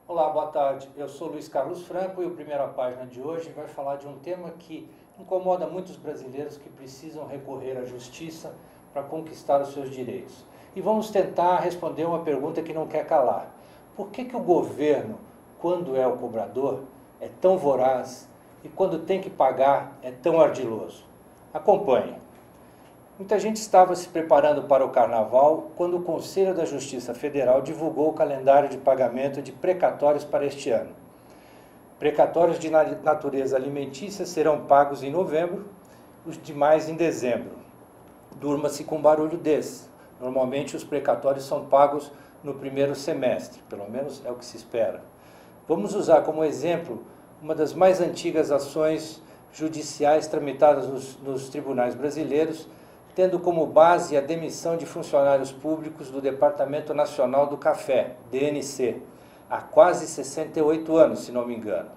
Olá, boa tarde. Eu sou Luiz Carlos Franco e o Primeira Página de hoje vai falar de um tema que incomoda muitos brasileiros que precisam recorrer à justiça para conquistar os seus direitos. E vamos tentar responder uma pergunta que não quer calar. Por que o governo, quando é o cobrador, é tão voraz e quando tem que pagar é tão ardiloso? Acompanhe. Muita gente estava se preparando para o Carnaval quando o Conselho da Justiça Federal divulgou o calendário de pagamento de precatórios para este ano. Precatórios de natureza alimentícia serão pagos em novembro, os demais em dezembro. Durma-se com um barulho desse. Normalmente os precatórios são pagos no primeiro semestre, pelo menos é o que se espera. Vamos usar como exemplo uma das mais antigas ações judiciais tramitadas nos tribunais brasileiros, tendo como base a demissão de funcionários públicos do Departamento Nacional do Café, DNC, há quase 68 anos, se não me engano.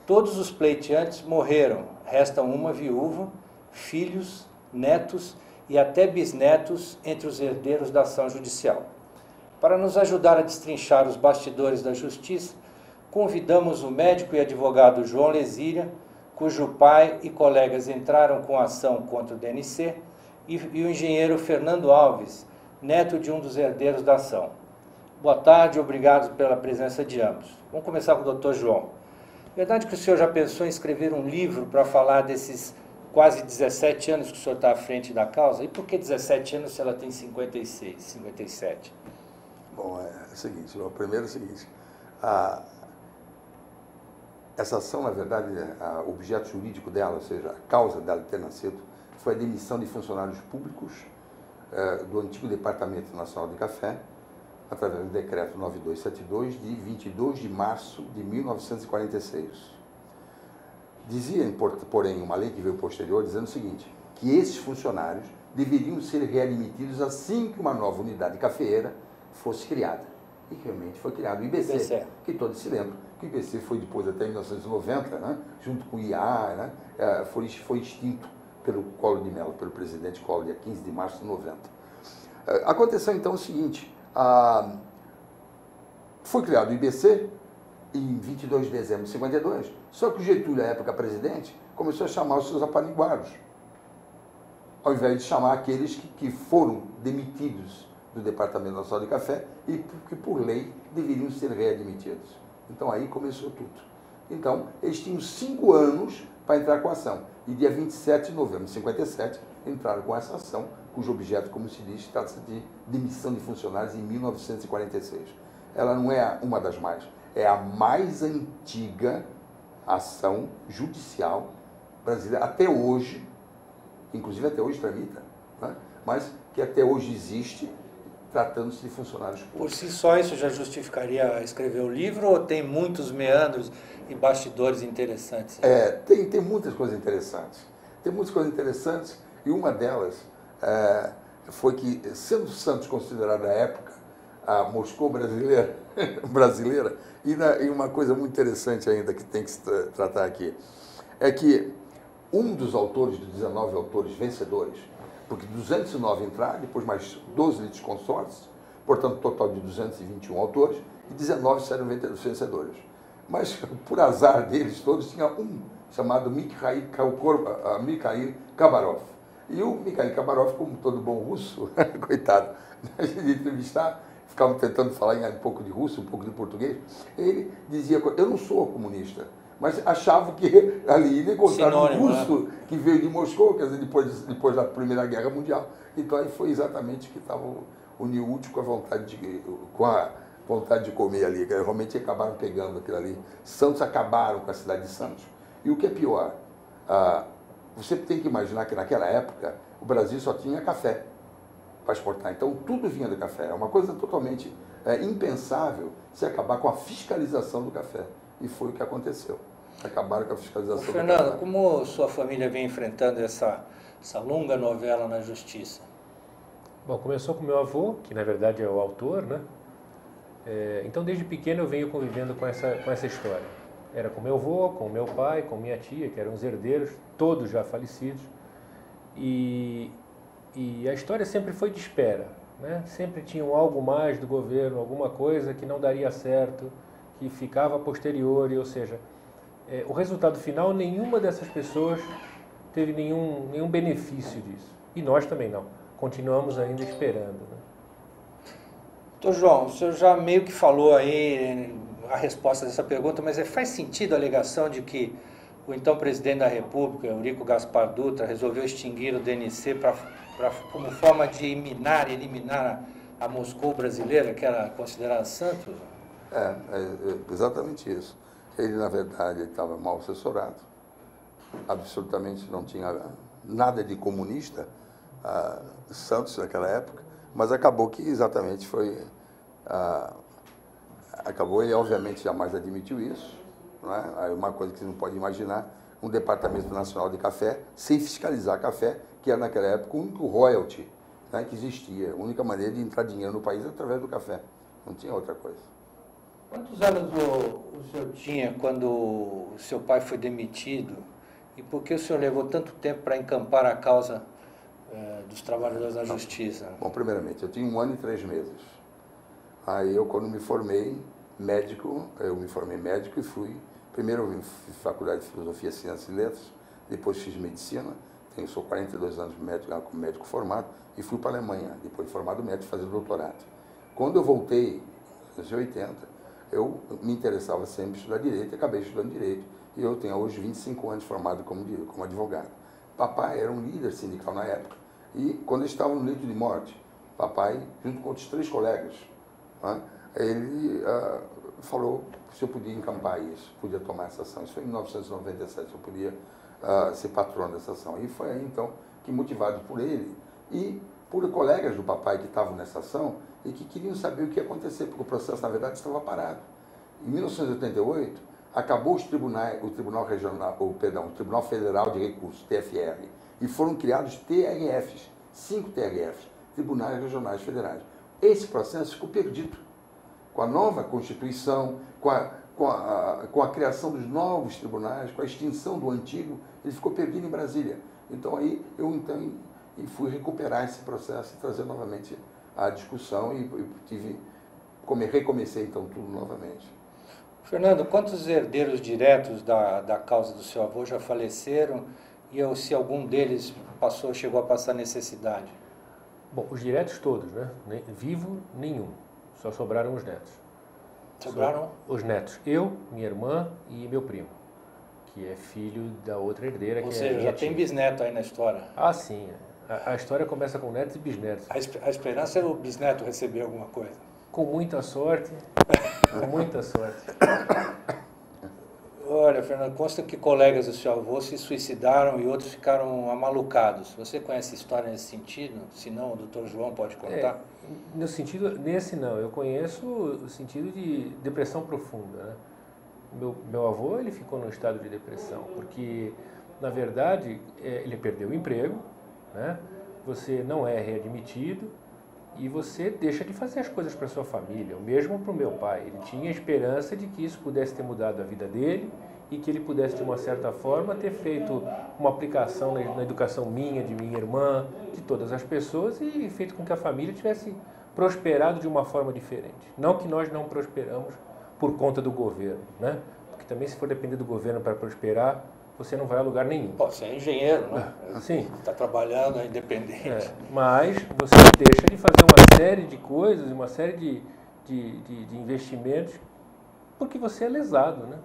Todos os pleiteantes morreram, restam uma viúva, filhos, netos e até bisnetos entre os herdeiros da ação judicial. Para nos ajudar a destrinchar os bastidores da justiça, convidamos o médico e advogado João Lesíria, cujo pai e colegas entraram com a ação contra o DNC, e o engenheiro Fernando Alves, neto de um dos herdeiros da ação. Boa tarde, obrigado pela presença de ambos. Vamos começar com o Dr. João. Verdade que o senhor já pensou em escrever um livro para falar desses quase 17 anos que o senhor está à frente da causa? E por que 17 anos se ela tem 56, 57? Bom, é o seguinte, o primeiro é o seguinte, essa ação, na verdade, o objeto jurídico dela, ou seja, a causa dela ter nascido, foi a demissão de funcionários públicos do antigo Departamento Nacional de Café, através do Decreto 9272, de 22 de março de 1946. Dizia, porém, uma lei que veio posterior, dizendo o seguinte, que esses funcionários deveriam ser readmitidos assim que uma nova unidade cafeeira fosse criada. E realmente foi criado o IBC, que todos se lembram, que o IBC foi depois até 1990, né, junto com o IA, né, foi extinto pelo Collor de Mello, pelo presidente Collor, dia 15 de março de 90. Aconteceu então o seguinte, foi criado o IBC em 22 de dezembro de 52, só que o Getúlio, à época presidente, começou a chamar os seus apariguados, ao invés de chamar aqueles que foram demitidos do Departamento Nacional de Café e que, por lei, deveriam ser readmitidos. Então aí começou tudo. Então, eles tinham 5 anos para entrar com a ação. E dia 27 de novembro de 57, entraram com essa ação, cujo objeto, como se diz, trata-se de demissão de funcionários em 1946. Ela não é uma das mais, é a mais antiga ação judicial brasileira, até hoje, inclusive até hoje tramita, né? Mas que até hoje existe, tratando-se de funcionários públicos. Por si só isso já justificaria escrever o livro ou tem muitos meandros e bastidores interessantes? Tem muitas coisas interessantes. Tem muitas coisas interessantes e uma delas foi que, sendo Santos considerada à época a Moscou brasileira, e uma coisa muito interessante ainda que tem que se tratar aqui, é que um dos autores, dos 19 autores vencedores, porque 209 entraram, depois mais 12 litisconsortes, portanto, total de 221 autores, e 19 saíram vencedores. Mas, por azar deles todos, tinha um chamado Mikhail Khabarov. E o Mikhail Khabarov, como todo bom russo, coitado, a gente ia entrevistar, ficava tentando falar um pouco de russo, um pouco de português, ele dizia, eu não sou comunista, mas achava que ali ele encontrava um russo, né, que veio de Moscou, quer dizer, depois da Primeira Guerra Mundial. Então aí foi exatamente que estava o útil com a vontade de comer ali, que realmente acabaram pegando aquilo ali. Santos acabaram com a cidade de Santos. E o que é pior, você tem que imaginar que naquela época o Brasil só tinha café para exportar. Então tudo vinha do café. É uma coisa totalmente impensável se acabar com a fiscalização do café. E foi o que aconteceu. Acabaram com a fiscalização do Fernando, café. como sua família vem enfrentando essa longa novela na justiça? Bom, começou com meu avô, que na verdade é o autor, né? Então desde pequeno eu venho convivendo com essa história. Era com meu avô, com meu pai, com minha tia, que eram os herdeiros, todos já falecidos. E a história sempre foi de espera, né? Sempre tinha algo mais do governo, alguma coisa que não daria certo, que ficava a posteriori, ou seja, o resultado final, nenhuma dessas pessoas teve nenhum benefício disso. E nós também não. Continuamos ainda esperando, né? Doutor João, o senhor já meio que falou aí a resposta dessa pergunta, mas faz sentido a alegação de que o então presidente da República, Eurico Gaspar Dutra, resolveu extinguir o DNC como forma de eliminar a Moscou brasileira, que era considerada santo? É exatamente isso. Ele, na verdade, estava mal assessorado, absolutamente não tinha nada de comunista, Santos naquela época, mas acabou que exatamente foi... acabou, ele obviamente jamais admitiu isso, não é? Uma coisa que você não pode imaginar, um Departamento Nacional de Café sem fiscalizar café, que era naquela época o único royalty, né, que existia, a única maneira de entrar dinheiro no país através do café, não tinha outra coisa. Quantos anos o senhor tinha quando o seu pai foi demitido? E por que o senhor levou tanto tempo para encampar a causa dos trabalhadores da justiça? Bom, primeiramente, eu tinha 1 ano e 3 meses. Aí eu, quando me formei médico, e fui... Primeiro eu fiz faculdade de Filosofia, Ciências e Letras, depois fiz Medicina, sou 42 anos como médico formado, e fui para a Alemanha, depois de formado médico, fazer doutorado. Quando eu voltei, em 1980, eu me interessava sempre em estudar Direito, e acabei estudando Direito, e eu tenho hoje 25 anos formado como advogado. Papai era um líder sindical na época, e quando eu estava no leito de morte, papai, junto com outros 3 colegas, né, ele falou se eu podia encampar isso, podia tomar essa ação. Isso foi em 1997, eu podia ser patrono dessa ação. E foi aí, então, que motivado por ele e por colegas do papai que estavam nessa ação e que queriam saber o que ia acontecer, porque o processo, na verdade, estava parado. Em 1988, acabou o Tribunal Federal de Recursos, TFR, e foram criados TRFs, 5 TRFs, Tribunais Regionais Federais. Esse processo ficou perdido. Com a nova Constituição, com a criação dos novos tribunais, com a extinção do antigo, ele ficou perdido em Brasília. Então aí eu fui recuperar esse processo e trazer novamente a discussão e recomecei então tudo novamente. Fernando, quantos herdeiros diretos da causa do seu avô já faleceram e se algum deles chegou a passar necessidade? Bom, os diretos todos, né? Vivo, nenhum. Só sobraram os netos. Sobraram? Os netos. Eu, minha irmã e meu primo, que é filho da outra herdeira. Ou seja, já tem bisneto aí na história. Ah, sim. A história começa com netos e bisnetos. A esperança é o bisneto receber alguma coisa. Com muita sorte. Com muita sorte. Olha, Fernando, consta que colegas do seu avô se suicidaram e outros ficaram amalucados. Você conhece história nesse sentido? Se não, o doutor João pode contar? Nesse não. Eu conheço o sentido de depressão profunda, né? Meu avô, ele ficou num estado de depressão, porque, na verdade, ele perdeu o emprego, né? Você não é readmitido e você deixa de fazer as coisas para sua família. O mesmo para o meu pai. Ele tinha a esperança de que isso pudesse ter mudado a vida dele e que ele pudesse, de uma certa forma, ter feito uma aplicação na educação minha, de minha irmã, de todas as pessoas e feito com que a família tivesse prosperado de uma forma diferente. Não que nós não prosperamos por conta do governo, né? Porque também, se for depender do governo para prosperar, você não vai a lugar nenhum. Você é engenheiro, né? Sim. Está trabalhando, é independente. Mas você deixa de fazer uma série de coisas, uma série de investimentos, porque você é lesado, né?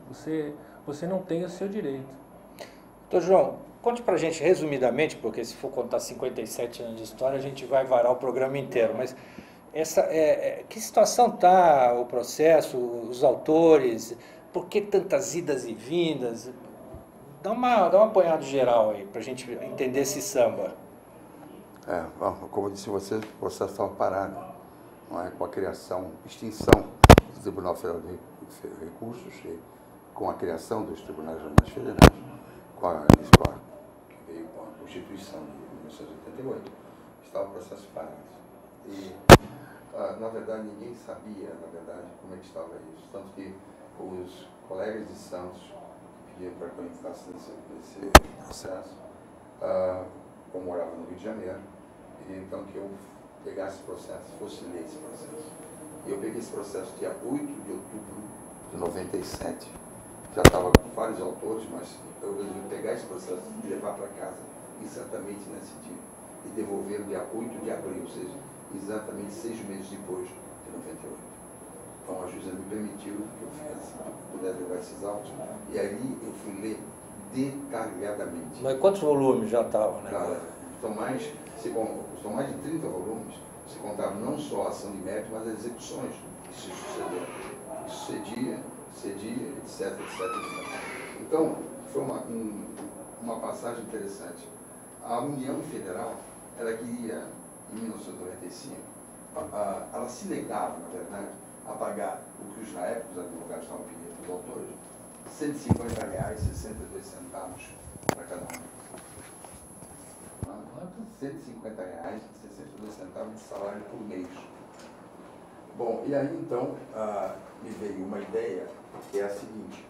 Você não tem o seu direito. Doutor João, conte pra gente resumidamente, porque se for contar 57 anos de história, a gente vai varar o programa inteiro, mas que situação está o processo, os autores, por que tantas idas e vindas? Dá uma apanhada geral aí, para a gente entender esse samba. Como eu disse, você estava parado, não é? Com a extinção do Tribunal Federal de Recursos, com a criação dos tribunais regionais federais, que veio com a Constituição de 1988, estava o processo parado. E, na verdade, ninguém sabia, na verdade, como é que estava isso. Tanto que os colegas de Santos pediram para que eu entrasse nesse processo, eu morava no Rio de Janeiro, e então que eu pegasse esse processo, fosse ler esse processo. E eu peguei esse processo dia 8 de outubro de 97, já estava com vários autores, mas eu resolvi pegar esse processo e levar para casa exatamente nesse dia, e devolver no dia 8 de abril, ou seja, exatamente 6 meses depois de 98. Então a juíza me permitiu que eu pudesse levar esses autos, e ali eu fui ler detalhadamente. Mas quantos volumes já estavam, né? Cara, são mais de 30 volumes, se contar não só a ação de mérito, mas as execuções que se sucederam. Cedia, etc. Então, foi uma passagem interessante. A União Federal, ela queria, em 1995, ela se negava, na verdade, a pagar o que os, na época, os advogados estavam pedindo para os autores, R$150,62 para cada um. R$150,62 de salário por mês. Bom, e aí então me veio uma ideia que é a seguinte: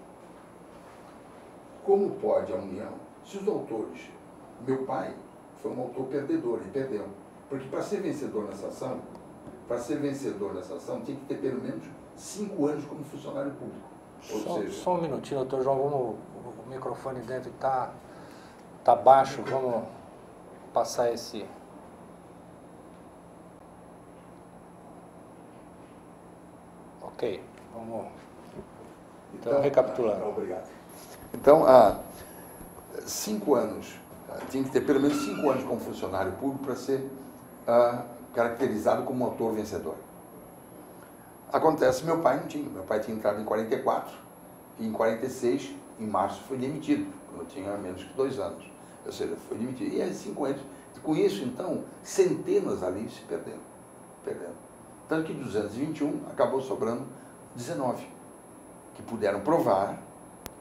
como pode a União, se os autores, meu pai foi um autor perdedor, ele perdeu, porque para ser vencedor nessa ação, tinha que ter pelo menos 5 anos como funcionário público. Só um minutinho, doutor João, o microfone dentro está baixo, vamos passar esse... Ok, vamos então recapitulando. Obrigado. Então, 5 anos, tinha que ter pelo menos 5 anos como funcionário público para ser caracterizado como autor vencedor. Acontece, meu pai não tinha. Meu pai tinha entrado em 44 e em 46, em março, foi demitido, quando eu tinha menos que 2 anos. Ou seja, foi demitido. E aí 5 anos. Com isso, então, centenas ali se perderam. Tanto que 221 acabou sobrando 19, que puderam provar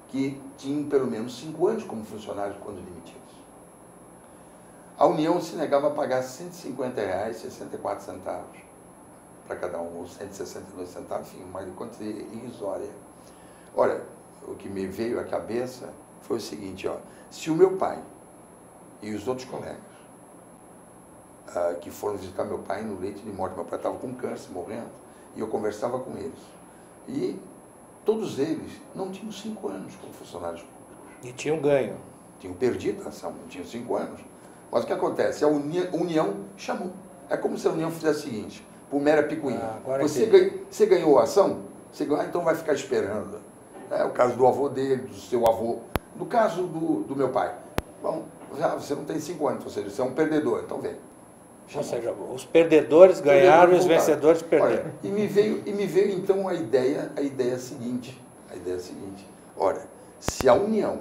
que tinham pelo menos 5 anos como funcionários quando demitidos. A União se negava a pagar R$150,64 para cada um, ou 162 centavos, enfim, uma quantia irrisória. Olha, o que me veio à cabeça foi o seguinte, se o meu pai e os outros colegas que foram visitar meu pai no leito de morte, meu pai estava com câncer, morrendo, e eu conversava com eles. E todos eles não tinham 5 anos como funcionários públicos. E tinham ganho. Tinham perdido a ação, não tinham 5 anos. Mas o que acontece? A União chamou. É como se a União fizesse o seguinte, por mera picuinha. Você ganhou a ação? Você ganhou, então vai ficar esperando. É o caso do avô dele, do seu avô. No caso do meu pai. Bom, você não tem 5 anos, ou seja, você é um perdedor, então vem. Ou seja, os perdedores ganharam e os vencedores perderam. Olha, e me veio então a ideia seguinte. Olha, se a União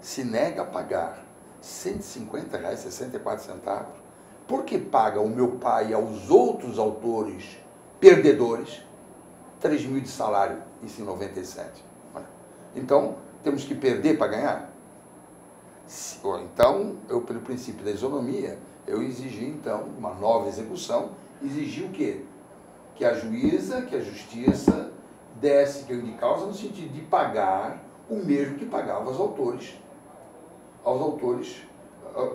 se nega a pagar R$150,64, por que paga o meu pai aos outros autores perdedores 3 mil de salário, isso em 97? Então, temos que perder para ganhar? Então, eu, pelo princípio da isonomia, eu exigi, então, uma nova execução, exigi o quê? Que a juíza, que a justiça desse ganho de causa no sentido de pagar o mesmo que pagava aos autores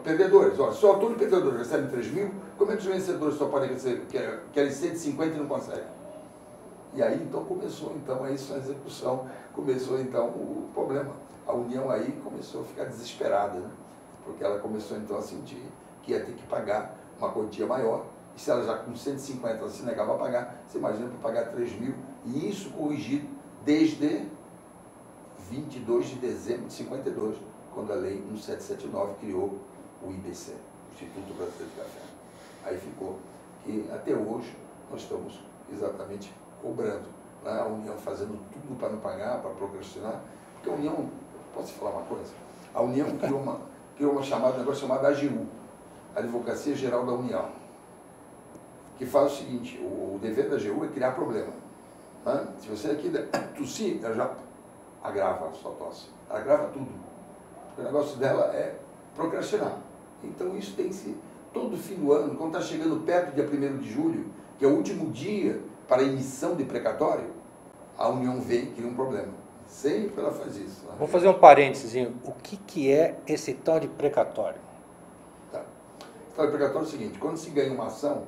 perdedores. Olha, se o autor perdedor recebe 3 mil, como é que os vencedores só podem receber, querem 150 e não conseguem? E aí, então, começou, então, isso, a execução, começou, então, o problema. A União aí começou a ficar desesperada, né? Porque ela começou, então, a sentir que ia ter que pagar uma quantia maior, e se ela já com 150 ela se negava a pagar, você imagina para pagar 3 mil, e isso corrigido desde 22 de dezembro de 52, quando a lei 1779 criou o IBC, Instituto Brasileiro de Café. Aí ficou que até hoje nós estamos exatamente cobrando, né? A União fazendo tudo para não pagar, para procrastinar, porque a União, posso falar uma coisa? A União criou um negócio chamado AGU, Advocacia Geral da União, que faz o seguinte, o dever da AGU é criar problema. Se você aqui tossir, ela já agrava a sua tosse. Ela agrava tudo. O negócio dela é procrastinar. Então isso tem que ser todo fim do ano, quando está chegando perto do dia 1º de julho, que é o último dia para a emissão de precatório, a União vem e cria um problema. Sempre ela faz isso. Vou fazer um parênteses. O que é esse tal de precatório? Tá. O tal de precatório é o seguinte, quando se ganha uma ação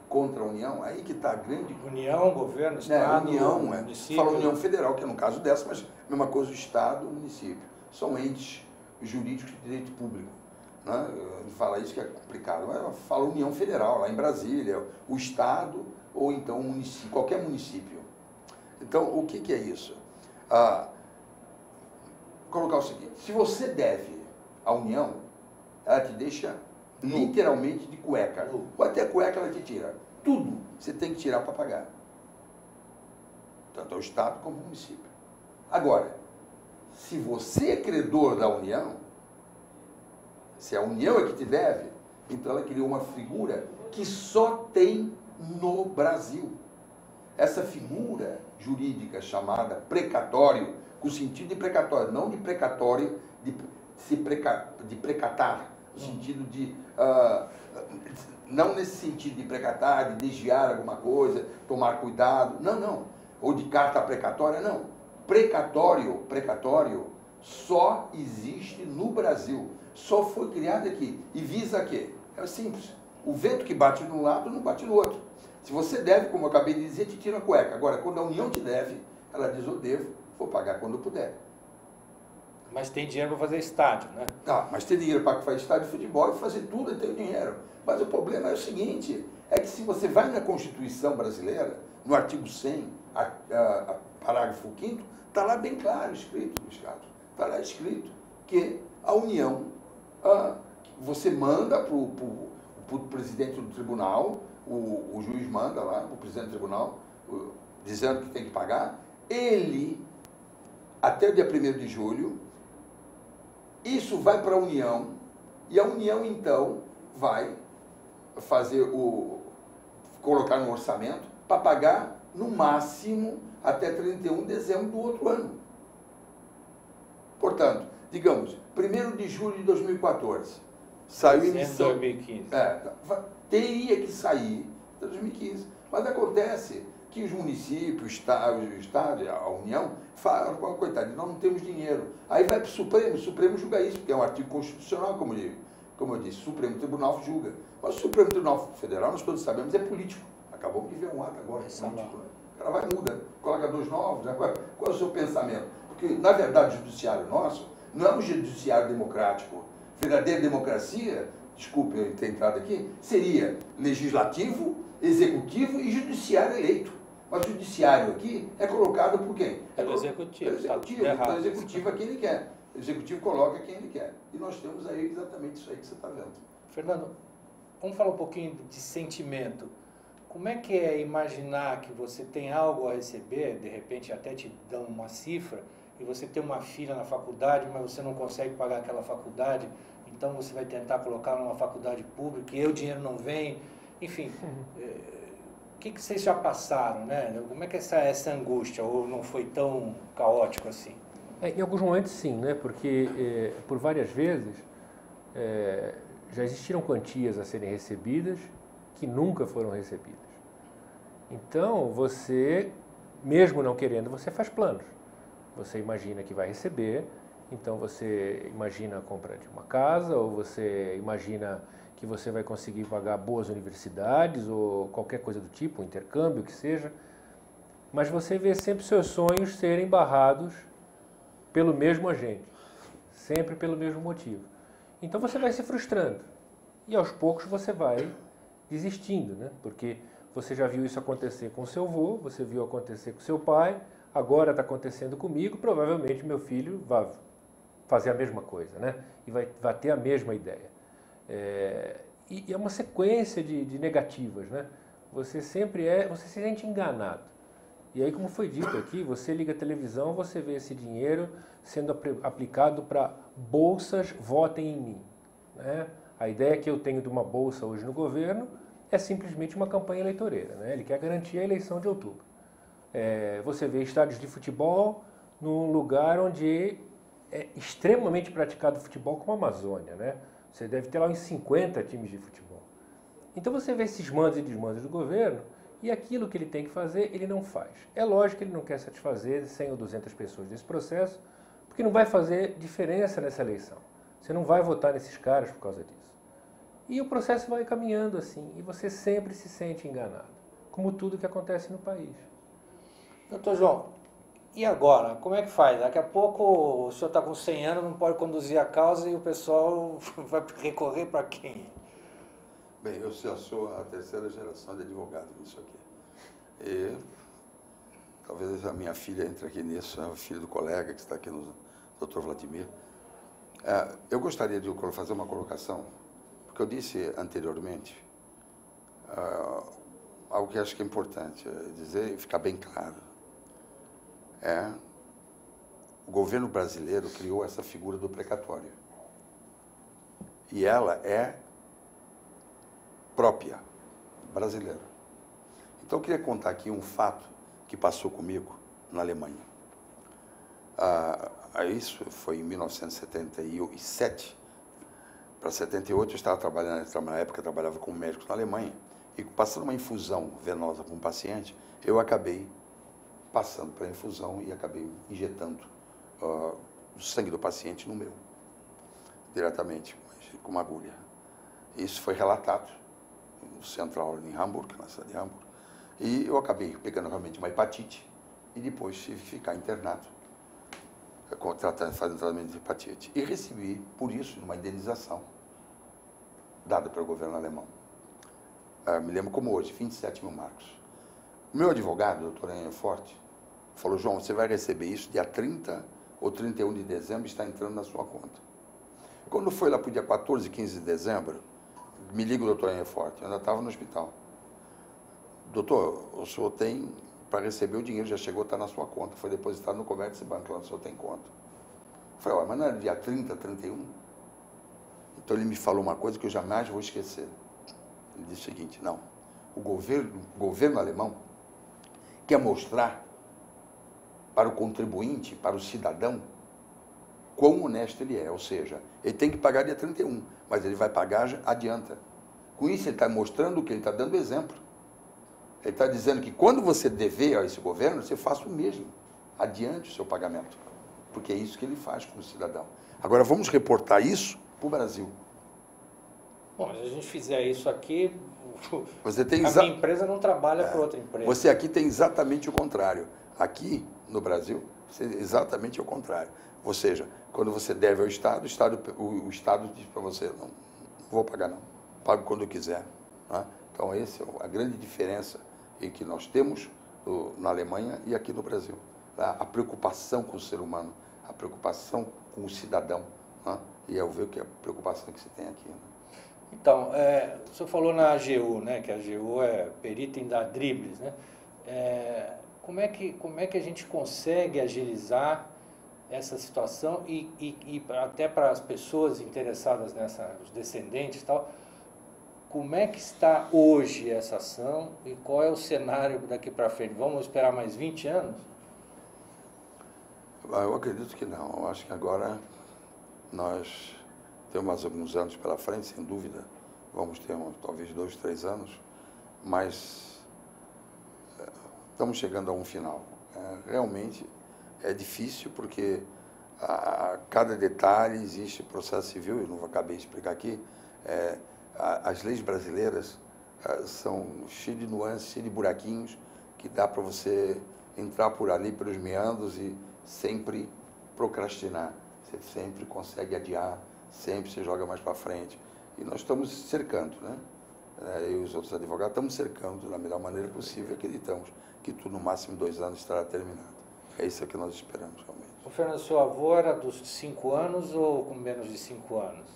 contra a União, aí que está a grande... União, governo, Estado, município... Fala União Federal, que é no caso dessa, mas mesma coisa o Estado e o município. São entes jurídicos de direito público. Né? Fala isso que é complicado, mas fala União Federal, lá em Brasília, o Estado ou então o município, qualquer município. Então, o que é isso? Colocar o seguinte, se você deve à União, ela te deixa literalmente de cueca. Ou até cueca ela te tira. Tudo você tem que tirar para pagar. Tanto ao Estado como ao município. Agora, se você é credor da União, se a União é que te deve, então ela criou uma figura que só tem no Brasil. Essa figura jurídica chamada precatório, com o sentido de precatório, não de precatório de precatar, no sentido de... não nesse sentido de precatar, de desviar alguma coisa, tomar cuidado, não. Ou de carta precatória, não. Precatório só existe no Brasil. Só foi criado aqui. E visa quê? É simples. O vento que bate de um lado não bate no outro. Se você deve, como eu acabei de dizer, te tira a cueca. Agora, quando a União te deve, ela diz, eu devo, vou pagar quando eu puder. Mas tem dinheiro para fazer estádio, né? Mas tem dinheiro para fazer estádio de futebol e fazer tudo, tem dinheiro. Mas o problema é o seguinte, é que se você vai na Constituição brasileira, no artigo 100, parágrafo 5º, está lá bem claro escrito, está lá escrito que a União, você manda para o presidente do tribunal, o juiz manda lá para o presidente do tribunal, dizendo que tem que pagar, ele, até o dia 1º de julho, isso vai para a União, e a União, então, vai fazer colocar no orçamento para pagar, no máximo, até 31 de dezembro do outro ano. Portanto, digamos, 1º de julho de 2014, saiu emissão... 2015. Teria que sair em 2015. Mas acontece que os municípios, o Estado, a União, falam, coitado, nós não temos dinheiro. Aí vai para o Supremo julga isso, porque é um artigo constitucional, como eu disse, o Supremo Tribunal julga. Mas o Supremo Tribunal Federal, nós todos sabemos, é político. Acabamos de ver um ato agora, político. Né? O cara vai muda, coloca 2 novos. Né? Qual é o seu pensamento? Porque, na verdade, o judiciário nosso não é um judiciário democrático. Verdadeira democracia, desculpe eu ter entrado aqui, seria legislativo, executivo e judiciário eleito. Mas o judiciário aqui é colocado por quem? Pelo executivo. O executivo é quem ele quer. O executivo coloca quem ele quer. E nós temos aí exatamente isso aí que você está vendo. Fernando, vamos falar um pouquinho de sentimento. Como é que é imaginar que você tem algo a receber, de repente até te dão uma cifra, e você tem uma filha na faculdade, mas você não consegue pagar aquela faculdade, então você vai tentar colocar numa faculdade pública e o dinheiro não vem, enfim... O que vocês já passaram, né? Como é que é essa angústia, ou não foi tão caótico assim? Em alguns momentos sim, né? Porque por várias vezes já existiram quantias a serem recebidas que nunca foram recebidas. Então você, mesmo não querendo, você faz planos. Você imagina que vai receber, então você imagina a compra de uma casa, ou você imagina que você vai conseguir pagar boas universidades ou qualquer coisa do tipo, um intercâmbio, que seja, mas você vê sempre seus sonhos serem barrados pelo mesmo agente, sempre pelo mesmo motivo. Então você vai se frustrando e aos poucos você vai desistindo, né? Porque você já viu isso acontecer com seu avô, você viu acontecer com seu pai, agora está acontecendo comigo, provavelmente meu filho vai fazer a mesma coisa, né? E vai ter a mesma ideia. E é uma sequência de negativas, né? Você se sente enganado. E aí, como foi dito aqui, você liga a televisão, você vê esse dinheiro sendo aplicado para bolsas, votem em mim, né? A ideia que eu tenho de uma bolsa hoje no governo é simplesmente uma campanha eleitoreira, né? Ele quer garantir a eleição de outubro. Você vê estádios de futebol num lugar onde é extremamente praticado futebol, como a Amazônia, né? Você deve ter lá uns 50 times de futebol. Então você vê esses mandos e desmandos do governo e aquilo que ele tem que fazer, ele não faz. É lógico que ele não quer satisfazer 100 ou 200 pessoas desse processo, porque não vai fazer diferença nessa eleição. Você não vai votar nesses caras por causa disso. E o processo vai caminhando assim, e você sempre se sente enganado, como tudo que acontece no país. Doutor João, e agora? Como é que faz? Daqui a pouco o senhor está com 100 anos, não pode conduzir a causa e o pessoal vai recorrer para quem? Bem, eu já sou a terceira geração de advogado nisso aqui. E talvez a minha filha entre aqui nisso, a filha do colega que está aqui, no Dr. Vladimir. Eu gostaria de fazer uma colocação, porque eu disse anteriormente algo que acho que é importante dizer e ficar bem claro. O governo brasileiro criou essa figura do precatório. E ela é própria, brasileira. Então, eu queria contar aqui um fato que passou comigo na Alemanha. Isso foi em 1977. Para 78, eu estava trabalhando, na época eu trabalhava como médico na Alemanha, e passando uma infusão venosa para um paciente, eu acabei passando para a infusão e acabei injetando o sangue do paciente no meu, diretamente, com uma agulha. Isso foi relatado no central em Hamburgo, na cidade de Hamburgo, e eu acabei pegando realmente uma hepatite e depois tive que ficar internado, fazendo tratamento de hepatite. E recebi, por isso, uma indenização dada pelo governo alemão. Me lembro como hoje, 27 mil marcos. O meu advogado, o doutor Enio Forte, falou: João, você vai receber isso dia 30 ou 31 de dezembro, está entrando na sua conta. Quando foi lá para o dia 14, 15 de dezembro, me liga o doutor Enio Forte, eu ainda estava no hospital. Doutor, o senhor tem para receber o dinheiro, já chegou, está na sua conta, foi depositado no Commerzbank, lá o senhor tem conta. Eu falei: mas não era dia 30, 31? Então ele me falou uma coisa que eu jamais vou esquecer. Ele disse o seguinte: não, o governo alemão quer mostrar para o contribuinte, para o cidadão, quão honesto ele é. Ou seja, ele tem que pagar dia 31, mas ele vai pagar, adianta. Com isso, ele está mostrando que ele está dando exemplo. Ele está dizendo que quando você dever a esse governo, você faça o mesmo. Adiante o seu pagamento. Porque é isso que ele faz com o cidadão. Agora, vamos reportar isso para o Brasil. Bom, se a gente fizer isso aqui, a minha empresa não trabalha para outra empresa. Você aqui tem exatamente o contrário. Aqui, no Brasil, exatamente o contrário. Ou seja, quando você deve ao Estado, o Estado diz para você: não vou pagar não, pago quando eu quiser. Né? Então, essa é a grande diferença em que nós temos na Alemanha e aqui no Brasil. A preocupação com o ser humano, a preocupação com o cidadão. Né? E eu vejo que é a preocupação que se tem aqui. Né? Então, o senhor falou na AGU, né, que a AGU é perita em dar dribles, né? Como é que a gente consegue agilizar essa situação e até para as pessoas interessadas os descendentes e tal, como é que está hoje essa ação e qual é o cenário daqui para frente? Vamos esperar mais 20 anos? Eu acredito que não. Eu acho que agora nós temos mais alguns anos pela frente, sem dúvida. Vamos ter talvez 2, 3 anos, mas estamos chegando a um final. Realmente é difícil porque a cada detalhe existe processo civil, eu não acabei de explicar aqui. As leis brasileiras são cheias de nuances, cheias de buraquinhos, que dá para você entrar por ali, pelos meandros e sempre procrastinar. Você sempre consegue adiar, sempre se joga mais para frente. E nós estamos cercando, né? Eu e os outros advogados estamos cercando da melhor maneira possível e acreditamos que tudo no máximo 2 anos estará terminado. É isso que nós esperamos realmente. O Fernando, seu avô era dos 5 anos ou com menos de 5 anos?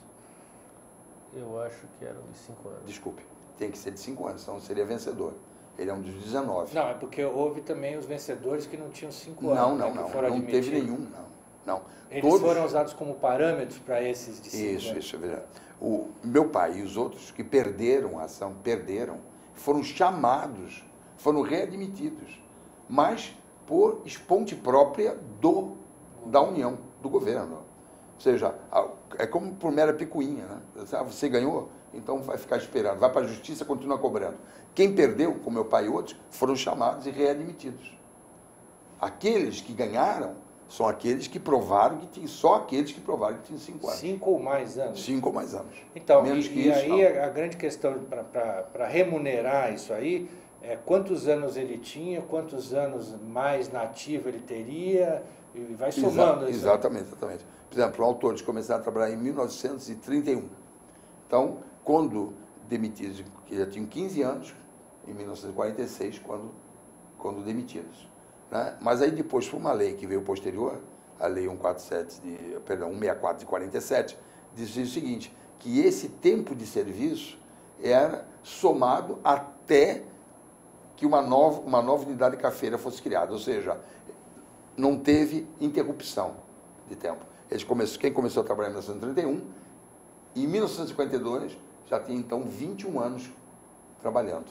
Eu acho que eram de 5 anos. Desculpe, tem que ser de 5 anos, senão seria vencedor. Ele é um dos 19. Não, é porque houve também os vencedores que não tinham 5 anos. Não teve nenhum, não. Eles Todos foram usados como parâmetros para esses de 5 anos? Isso é verdade. O meu pai e os outros que perderam a ação, foram chamados, foram readmitidos. mas por esponte própria da União, do governo. Ou seja, é como por mera picuinha, né? Você ganhou, então vai ficar esperando. Vai para a justiça, continua cobrando. Quem perdeu, como meu pai e outros, foram chamados e readmitidos. Aqueles que ganharam são aqueles que provaram que tinham, só aqueles que provaram que tinham 5 anos. 5 ou mais anos. 5 ou mais anos. Então, menos que e isso, aí não. a grande questão para remunerar isso aí é quantos anos ele tinha, quantos anos mais na ativa ele teria, e vai somando isso. Exatamente, exatamente. Por exemplo, autores começaram a trabalhar em 1931. Então, quando demitidos, que já tinham 15 anos, em 1946, quando demitidos. Né? Mas aí depois foi uma lei que veio posterior, a lei 164 de 47, dizia o seguinte, que esse tempo de serviço era somado até que uma nova unidade cafeira fosse criada, ou seja, não teve interrupção de tempo. Quem começou a trabalhar em 1931, em 1952 já tinha então 21 anos trabalhando.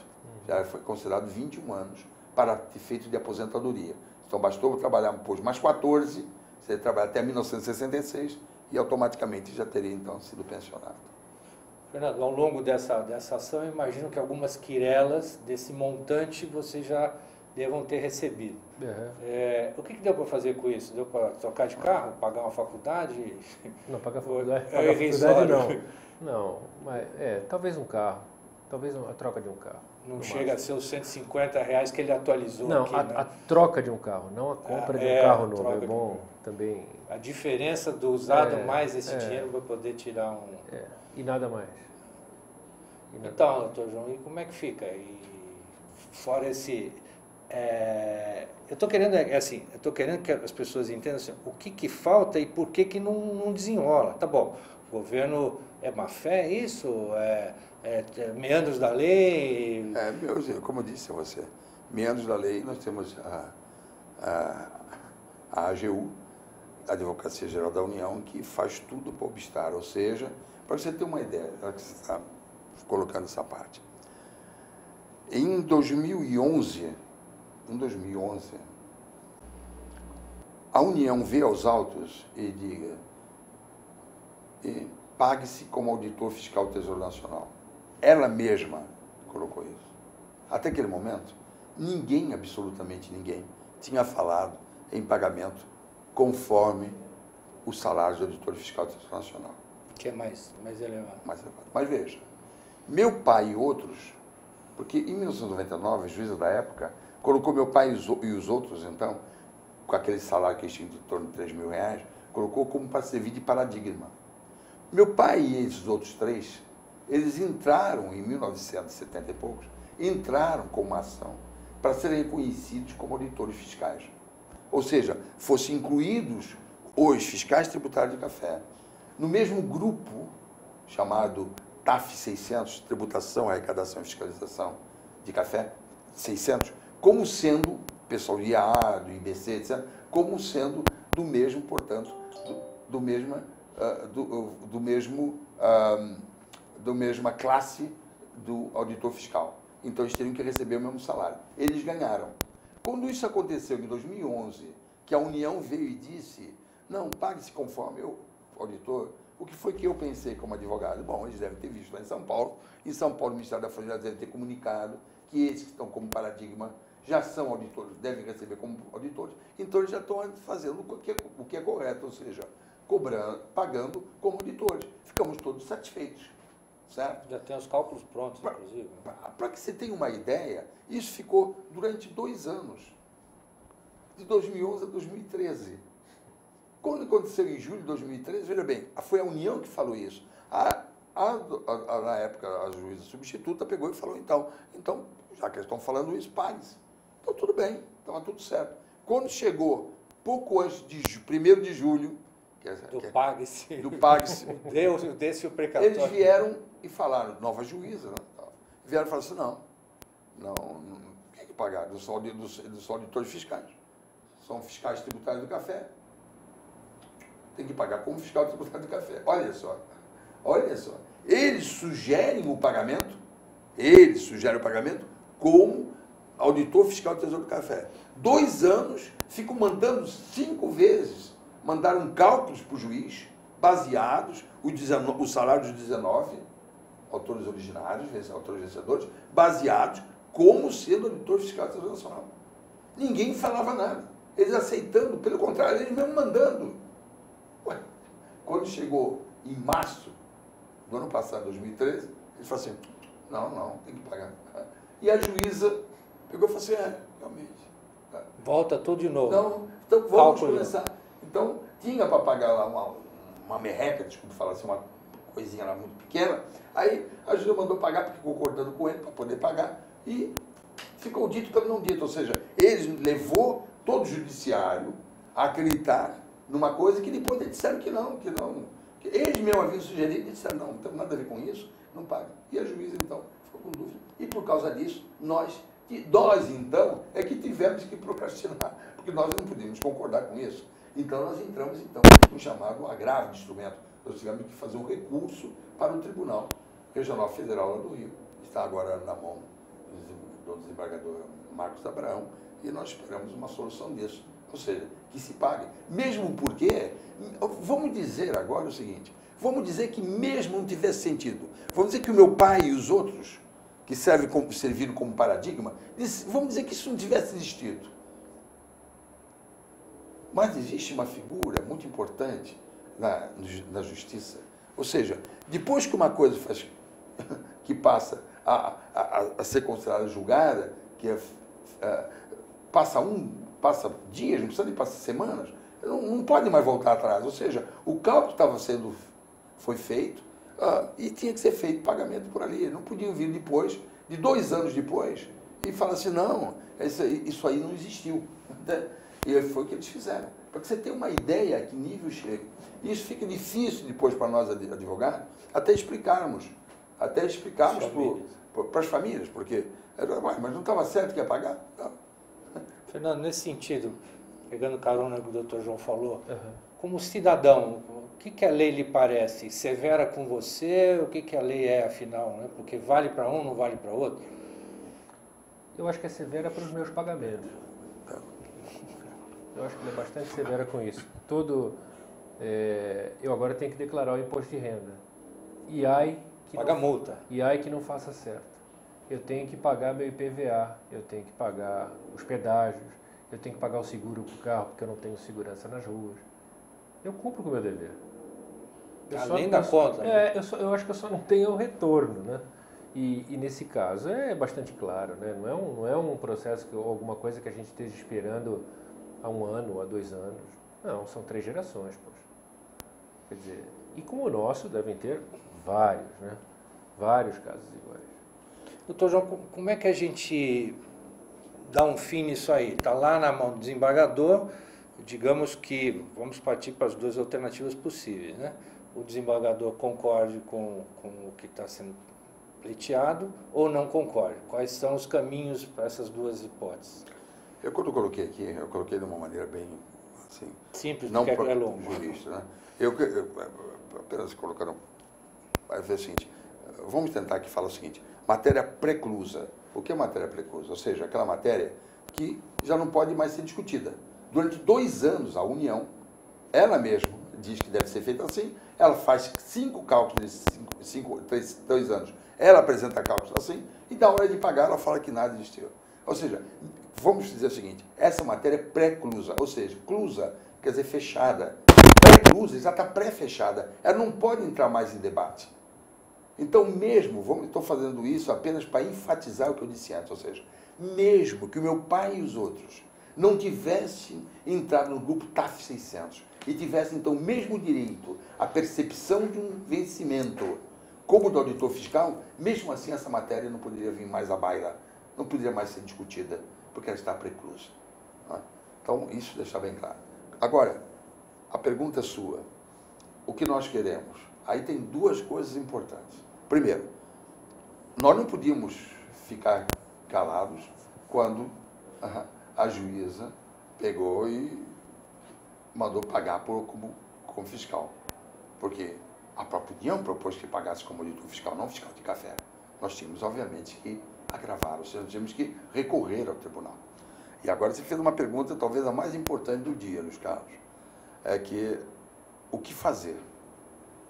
Já foi considerado 21 anos para efeito de aposentadoria. Então bastou trabalhar depois mais 14, você trabalha até 1966 e automaticamente já teria então sido pensionado. Fernando, ao longo dessa ação, eu imagino que algumas quirelas desse montante vocês já devam ter recebido. Uhum. O que deu para fazer com isso? Deu para trocar de carro, pagar uma faculdade? Não, pagar faculdade, não. Não, mas talvez um carro, talvez a troca de um carro. Não chega a ser os R$150 que ele atualizou não, aqui, a troca de um carro, não a compra de um carro novo. É bom também. A diferença do usado mais esse dinheiro para poder tirar um... E nada mais. Então, doutor João, e como é que fica? E fora esse... eu estou querendo que as pessoas entendam assim, o que falta e por que não desenrola. Tá bom, o governo é má fé, isso? Meandros da lei? Como eu disse a você, meandros da lei, nós temos a AGU, a Advocacia Geral da União, que faz tudo para obstar, ou seja, para você ter uma ideia, já que você está colocando essa parte. Em 2011, a União vê aos autos e diga, pague-se como auditor fiscal do Tesouro Nacional. Ela mesma colocou isso. Até aquele momento, ninguém, absolutamente ninguém, tinha falado em pagamento conforme os salários do auditor fiscal do Tesouro Nacional. Que é mais elevado. Mais elevado. Mas veja, meu pai e outros, porque em 1999, a juíza da época colocou meu pai e os outros, então, com aquele salário que eles tinham de torno de R$3.000, colocou como para servir de paradigma. Meu pai e esses outros três, eles entraram em 1970 e poucos, entraram com uma ação para serem reconhecidos como auditores fiscais. Ou seja, fossem incluídos os fiscais tributários de café no mesmo grupo chamado TAF 600, Tributação, Arrecadação e Fiscalização de Café, 600, como sendo, pessoal do IAA, do IBC, etc., como sendo do mesmo, portanto, do mesma classe do auditor fiscal. Então, eles teriam que receber o mesmo salário. Eles ganharam. Quando isso aconteceu em 2011, que a União veio e disse, não, pague-se conforme eu, auditor, o que foi que eu pensei como advogado? Bom, eles devem ter visto lá em São Paulo. Em São Paulo, o Ministério da Fazenda deve ter comunicado que esses que estão como paradigma já são auditores, devem receber como auditores. Então, eles já estão fazendo o que é correto, ou seja, pagando como auditores. Ficamos todos satisfeitos. Certo? Já tem os cálculos prontos, inclusive. Para que você tenha uma ideia, isso ficou durante 2 anos, de 2011 a 2013. Quando aconteceu em julho de 2013, veja bem, foi a União que falou isso. Na época, a juíza substituta pegou e falou, então, já que eles estão falando isso, pague-se. Então, tudo bem, estava tudo certo. Quando chegou, pouco antes de 1º de julho, do pague-se. Desse o precatório. Eles vieram e falaram, nova juíza, né? Vieram e falaram assim, não tem que pagar, dos auditores fiscais. São fiscais tributários do café. Tem que pagar como fiscal tributário do café. Olha só. Eles sugerem o pagamento como auditor fiscal do Tesouro do Café. 2 anos, fico mandando 5 vezes, mandaram cálculos para o juiz, baseados, o salário dos 19 autores originários, autores vencedores, baseados como sendo auditor fiscal do Tesouro Nacional. Ninguém falava nada. Eles aceitando, pelo contrário, eles mesmo mandando. Ué, quando chegou em março do ano passado, 2013, eles falaram assim, não, tem que pagar. E a juíza pegou e falou assim, realmente. Volta tudo de novo. Não, então vamos começar. Então, tinha para pagar lá uma merreca, desculpa falar assim, uma coisinha lá muito pequena. Aí a juíza mandou pagar, porque concordando com ele, para poder pagar. E ficou dito pelo não dito. Ou seja, ele levou todo o judiciário a acreditar numa coisa que depois eles disseram que não. Que eles mesmo haviam sugerido e disseram, não tem nada a ver com isso, não paga. E a juíza, então, ficou com dúvida. E por causa disso, nós, então, é que tivemos que procrastinar, porque nós não podíamos concordar com isso. Então, nós entramos, então, no chamado agravo de instrumento. Nós tivemos que fazer um recurso para o Tribunal Regional Federal lá do Rio. Está agora na mão do desembargador Marcos Abraão, e nós esperamos uma solução disso. Ou seja, que se pague. Mesmo porque, vamos dizer agora o seguinte, vamos dizer que mesmo não tivesse sentido, vamos dizer que o meu pai e os outros, que serviram como paradigma, vamos dizer que isso não tivesse existido. Mas existe uma figura muito importante na justiça. Ou seja, depois que uma coisa que passa a ser considerada julgada, que passa dias, não precisa nem passar semanas, não pode mais voltar atrás. Ou seja, o cálculo foi feito e tinha que ser feito pagamento por ali. Não podiam vir depois, de 2 anos depois, e falar assim, não, isso aí não existiu. E foi o que eles fizeram. Para que você tenha uma ideia a que nível chega. E isso fica difícil depois para nós advogados, até explicarmos para as famílias, porque, mas não estava certo que ia pagar? Não. Fernando, nesse sentido, pegando carona no que o Dr. João falou, como cidadão, o que a lei lhe parece? Severa com você? O que a lei é, afinal? Né? Porque vale para um, não vale para outro? Eu acho que é severa para os meus pagamentos. Eu acho que ele é bastante severa com isso. Eu agora tenho que declarar o imposto de renda. Paga multa. E ai que não faça certo. Eu tenho que pagar meu IPVA, eu tenho que pagar os pedágios, eu tenho que pagar o seguro para o carro, porque eu não tenho segurança nas ruas. Eu cumpro com o meu dever. Além da conta. Eu acho que eu só não tenho o retorno, né? E nesse caso é bastante claro, né? Não é um processo, alguma coisa que a gente esteja esperando há 1 ano ou há 2 anos. Não, são 3 gerações, poxa. Quer dizer, e como o nosso devem ter vários, né? Vários casos iguais. Doutor João, como é que a gente dá um fim nisso aí? Está lá na mão do desembargador, digamos que vamos partir para as 2 alternativas possíveis, né? O desembargador concorde com o que está sendo pleiteado ou não concorde? Quais são os caminhos para essas 2 hipóteses? Quando eu coloquei aqui, eu coloquei de uma maneira bem assim, simples, não porque é longo. Jurista, né? Eu apenas colocando, vai ver o seguinte, vamos tentar aqui falar o seguinte, matéria preclusa. O que é matéria preclusa? Ou seja, aquela matéria que já não pode mais ser discutida. Durante 2 anos, a União, ela mesma diz que deve ser feita assim, ela faz 5 cálculos nesses 2 anos. Ela apresenta cálculos assim, e da hora de pagar, ela fala que nada existiu. Ou seja, vamos dizer o seguinte, essa matéria é pré-clusa, ou seja, clusa quer dizer fechada. Pré-clusa já está pré-fechada, ela não pode entrar mais em debate. Então, estou fazendo isso apenas para enfatizar o que eu disse antes, ou seja, mesmo que o meu pai e os outros não tivessem entrado no grupo TAF 600 e tivessem, então, o mesmo direito à percepção de um vencimento como o do auditor fiscal, mesmo assim essa matéria não poderia vir mais à baila, não poderia mais ser discutida, porque ela está preclusa. Então, isso deixar bem claro. Agora, a pergunta é sua. O que nós queremos? Aí tem 2 coisas importantes. Primeiro, nós não podíamos ficar calados quando a juíza pegou e mandou pagar como fiscal. Porque a própria União propôs que pagasse como auditor fiscal, não fiscal de café. Nós tínhamos, obviamente, que agravar, ou seja, nós temos que recorrer ao tribunal. E agora você fez uma pergunta, talvez a mais importante do dia, Luiz Carlos, é que o que fazer?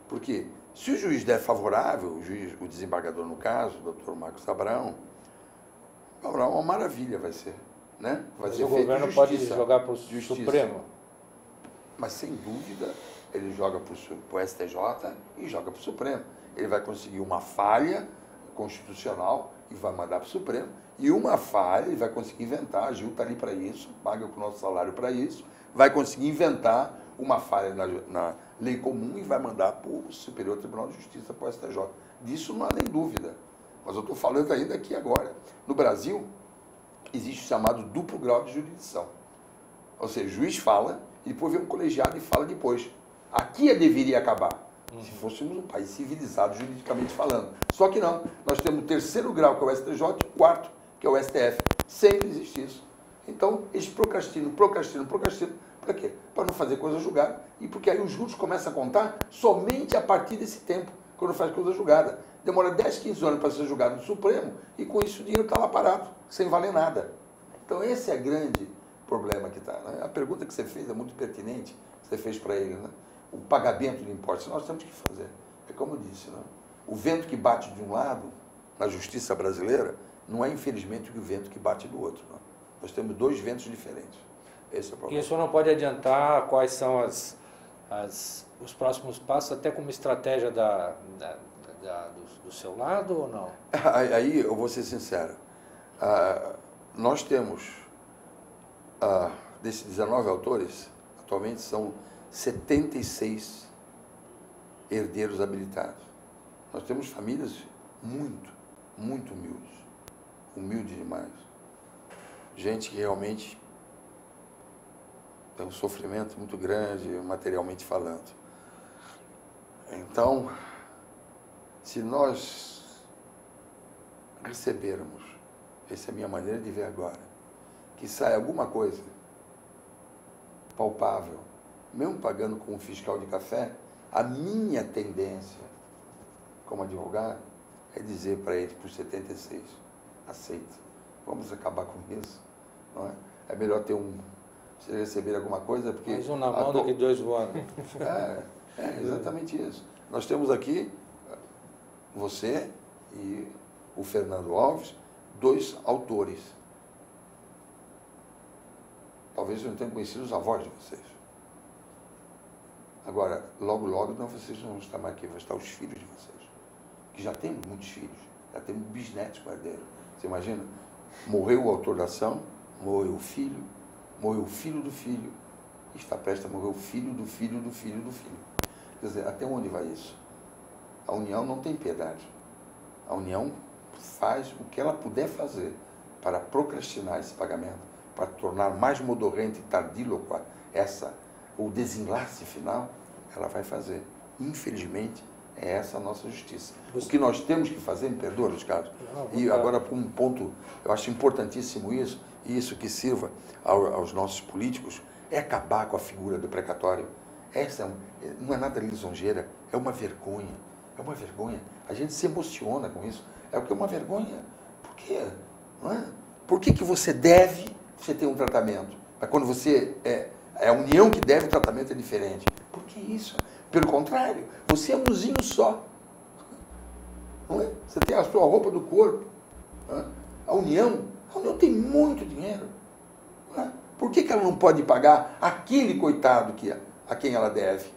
Porque se o juiz der favorável, o desembargador no caso, o doutor Marcos Abraão, uma maravilha vai ser, né? Vai ser o governo justiça, pode jogar para o Supremo. Mas sem dúvida ele joga para o STJ e joga para o Supremo. Ele vai conseguir uma falha constitucional e vai mandar para o Supremo. E uma falha ele vai conseguir inventar, a Gil está ali para isso, paga com o nosso salário para isso, vai conseguir inventar uma falha na lei comum e vai mandar para o Superior Tribunal de Justiça, para o STJ. Disso não há nem dúvida. Mas eu estou falando ainda aqui agora. No Brasil, existe o chamado duplo grau de jurisdição. Ou seja, o juiz fala e depois vem um colegiado e fala depois. Aqui deveria acabar, se fôssemos um país civilizado juridicamente falando. Só que não. Nós temos o terceiro grau, que é o STJ, e o quarto, que é o STF. Sempre existe isso. Então, eles procrastinam. Para quê? Para não fazer coisa julgada. E porque aí os juros começam a contar somente a partir desse tempo, quando faz coisa julgada. Demora 10, 15 anos para ser julgado no Supremo e com isso o dinheiro está lá parado, sem valer nada. Então esse é o grande problema que está. Né? A pergunta que você fez é muito pertinente, que você fez para ele, né? O pagamento de impostos, nós temos que fazer. É como eu disse, né? O vento que bate de um lado, na justiça brasileira, não é infelizmente o vento que bate do outro. Né? Nós temos dois ventos diferentes. Esse é o problema. E o senhor não pode adiantar quais são os próximos passos, até como estratégia do seu lado ou não? Aí eu vou ser sincero. Nós temos, desses 19 autores, atualmente são 76 herdeiros habilitados. Nós temos famílias muito humildes. Humildes demais. Gente que realmente tem um sofrimento muito grande, materialmente falando. Então, se nós recebermos, essa é a minha maneira de ver agora, que sai alguma coisa palpável, mesmo pagando com um fiscal de café, a minha tendência, como advogado, é dizer para ele, por 76, aceita, vamos acabar com isso. Não é? É melhor ter se receber alguma coisa, porque... Mais um na mão do que dois voando. É exatamente isso. Nós temos aqui você e o Fernando Alves, dois autores. Talvez eu não tenha conhecido os avós de vocês. Agora, logo, não, vocês não vão estar mais aqui, vão estar os filhos de vocês. Que já temos muitos filhos, já temos bisnetos com herdeiro. Você imagina? Morreu o autor da ação, morreu o filho do filho, e está prestes a morrer o filho do filho do filho do filho. Quer dizer, até onde vai isso? A União não tem piedade. A União faz o que ela puder fazer para procrastinar esse pagamento, para tornar mais modorrente e tardílocua o desenlace final, ela vai fazer. Infelizmente, é essa a nossa justiça. O que nós temos que fazer, me perdoa, Luiz Carlos, e agora para um ponto, eu acho importantíssimo isso, e isso que sirva aos nossos políticos, é acabar com a figura do precatório. Essa não é nada lisonjeira, é uma vergonha. É uma vergonha. A gente se emociona com isso. É o que é uma vergonha. Por quê? Não é? Por que você deve, você tem um tratamento? Mas quando você é a União que deve, o tratamento é diferente. Por que isso? Pelo contrário, você é um usinho só. Não é? Você tem a sua roupa do corpo. Não é? A União tem muito dinheiro. Não é? Por que ela não pode pagar aquele coitado a quem ela deve?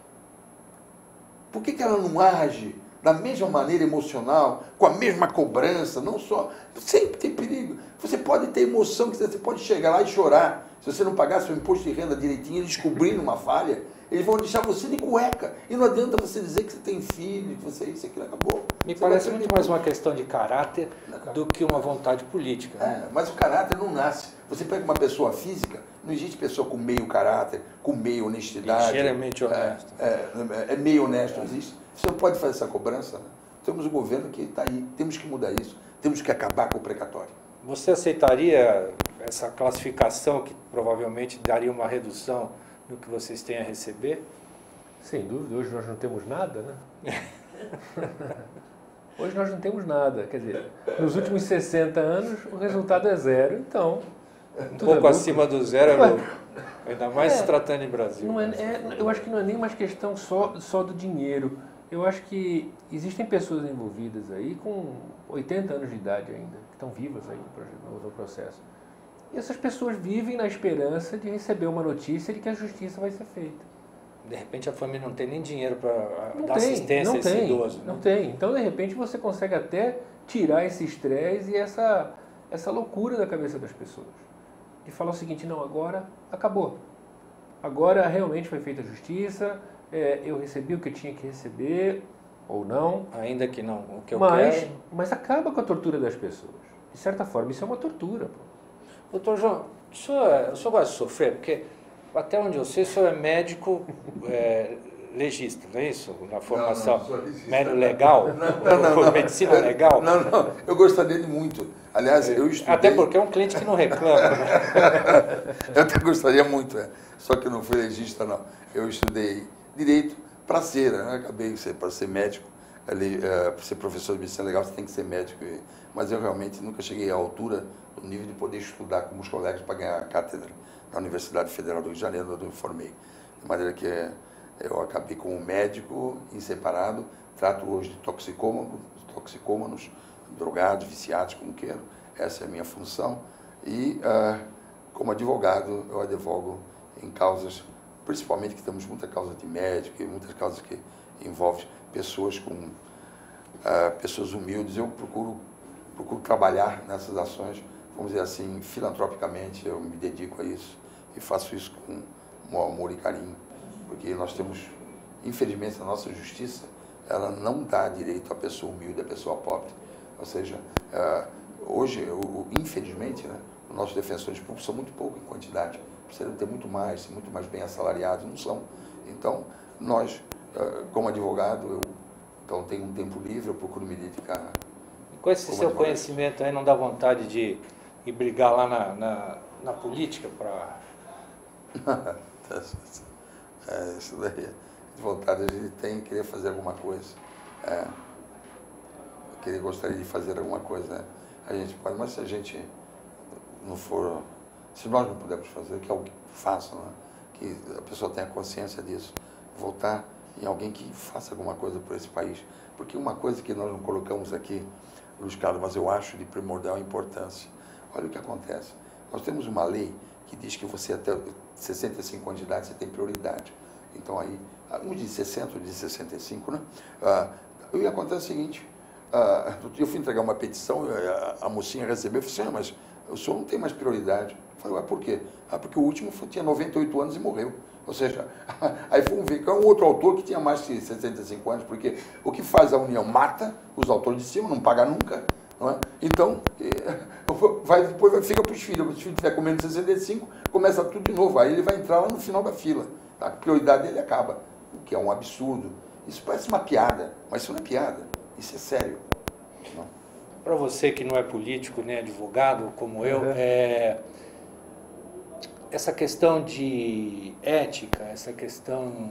Por que ela não age da mesma maneira emocional, com a mesma cobrança, não só... Sempre tem perigo. Você pode ter emoção, você pode chegar lá e chorar. Se você não pagar seu imposto de renda direitinho, eles descobrindo uma falha, eles vão deixar você de cueca. E não adianta você dizer que você tem filho, que você isso, aquilo, acabou. Me parece muito mais uma questão de caráter do que uma vontade política. Né? Mas o caráter não nasce. Você pega uma pessoa física, não existe pessoa com meio caráter, com meio honestidade. Ligeiramente honesto. É meio honesto, não existe. Você não pode fazer essa cobrança. Né? Temos um governo que está aí. Temos que mudar isso. Temos que acabar com o precatório. Você aceitaria essa classificação que provavelmente daria uma redução no que vocês têm a receber? Sem dúvida, hoje nós não temos nada, né? Hoje nós não temos nada, quer dizer, nos últimos 60 anos o resultado é zero, então... Um pouco acima do zero é lucro, ainda mais se tratando em Brasil. Eu acho que não é nem mais questão só do dinheiro. Eu acho que existem pessoas envolvidas aí com 80 anos de idade ainda, que estão vivas aí no processo. E essas pessoas vivem na esperança de receber uma notícia de que a justiça vai ser feita. De repente a família não tem nem dinheiro para dar assistência a esse idoso. Não tem. Então, de repente, você consegue até tirar esse estresse e essa loucura da cabeça das pessoas. De falar o seguinte, não, agora acabou. Agora realmente foi feita a justiça, eu recebi o que eu tinha que receber, ou não. Ainda que não, o que eu quero. Mas acaba com a tortura das pessoas. De certa forma, isso é uma tortura. Pô. Doutor João, o senhor gosta de sofrer? Porque, até onde eu sei, o senhor é médico legista, não é isso? Na formação médico legal? Não. Medicina legal? Não. Eu gostaria de muito. Aliás, eu estudei... Até porque é um cliente que não reclama, né? Eu até gostaria muito, só que eu não fui legista, não. Eu estudei Direito para ser, né? Acabei para ser médico. Para ser professor de medicina legal, você tem que ser médico. Mas eu realmente nunca cheguei à altura do nível de poder estudar como os colegas para ganhar a cátedra na Universidade Federal do Rio de Janeiro, onde eu me formei. De maneira que eu acabei como médico em separado, trato hoje de toxicômanos, drogados, viciados, como queiram. Essa é a minha função. E, como advogado, eu advogo em causas, principalmente que temos muita causa de médico e muitas causas que envolvem pessoas pessoas humildes. Eu procuro trabalhar nessas ações, vamos dizer assim, filantropicamente. Eu me dedico a isso e faço isso com amor e carinho, porque nós temos, infelizmente, a nossa justiça, ela não dá direito à pessoa humilde, à pessoa pobre. Ou seja, hoje, infelizmente, né, os nossos defensores públicos são muito poucos em quantidade, precisam ter muito mais, ser muito mais bem assalariados, não são. Então, nós, como advogado, eu tenho um tempo livre, eu procuro me dedicar. Com esse seu conhecimento aí, não dá vontade de ir brigar lá na política para... Isso daí, de vontade a gente tem, querer fazer alguma coisa. Gostaria de fazer alguma coisa, né? A gente pode, mas se a gente não for, se nós não pudermos fazer, que alguém faça, né? Que a pessoa tenha consciência disso, votar em alguém que faça alguma coisa por esse país. Porque uma coisa que nós não colocamos aqui, Luiz Carlos, mas eu acho de primordial importância. Olha o que acontece. Nós temos uma lei que diz que você até 65 anos de idade você tem prioridade. Então aí, uns de 60, outros de 65, né? E acontece o seguinte, eu fui entregar uma petição, a mocinha recebeu, eu falei assim, mas o senhor não tem mais prioridade. Eu falei, por quê? Porque o último tinha 98 anos e morreu. Ou seja, aí fomos ver que é um outro autor que tinha mais de 65 anos, porque o que faz a União mata os autores de cima, não paga nunca. Não é? Então, depois fica para os filhos. Se o filho estiver comendo 65, começa tudo de novo. Aí ele vai entrar lá no final da fila. A prioridade dele acaba, o que é um absurdo. Isso parece uma piada, mas isso não é piada, isso é sério. Para você que não é político, nem advogado, como eu, essa questão de ética, essa questão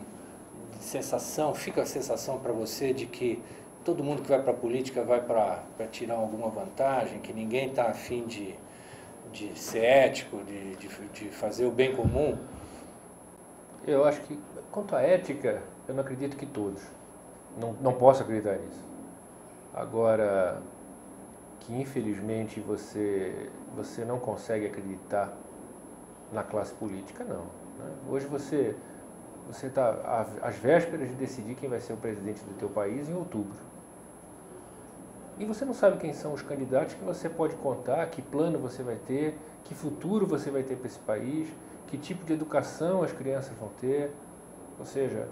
de sensação, fica a sensação para você de que todo mundo que vai para a política vai para tirar alguma vantagem, que ninguém está a fim de ser ético, de fazer o bem comum? Eu acho que, quanto à ética, eu não acredito que todos. Não posso acreditar nisso. Agora, que infelizmente você não consegue acreditar na classe política, não. Né? Hoje você está às vésperas de decidir quem vai ser o presidente do teu país em outubro. E você não sabe quem são os candidatos que você pode contar, que plano você vai ter, que futuro você vai ter para esse país, que tipo de educação as crianças vão ter. Ou seja,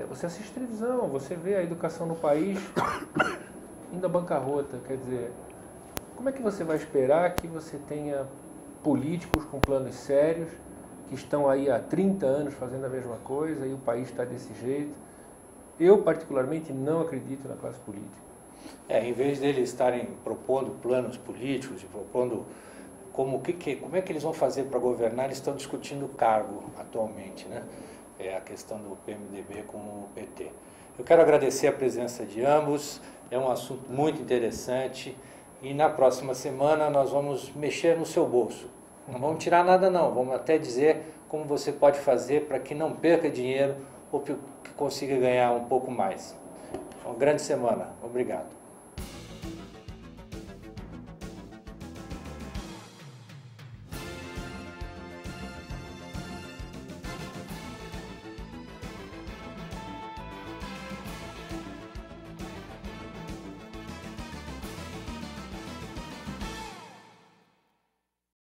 você assiste televisão, você vê a educação no país indo à bancarrota. Quer dizer, como é que você vai esperar que você tenha políticos com planos sérios, que estão aí há 30 anos fazendo a mesma coisa e o país está desse jeito? Eu, particularmente, não acredito na classe política. Em vez deles estarem propondo planos políticos, propondo como é que eles vão fazer para governar, eles estão discutindo o cargo atualmente, né? É a questão do PMDB com o PT. Eu quero agradecer a presença de ambos. É um assunto muito interessante e na próxima semana nós vamos mexer no seu bolso. Não vamos tirar nada não, vamos até dizer como você pode fazer para que não perca dinheiro ou que consiga ganhar um pouco mais. Uma grande semana. Obrigado.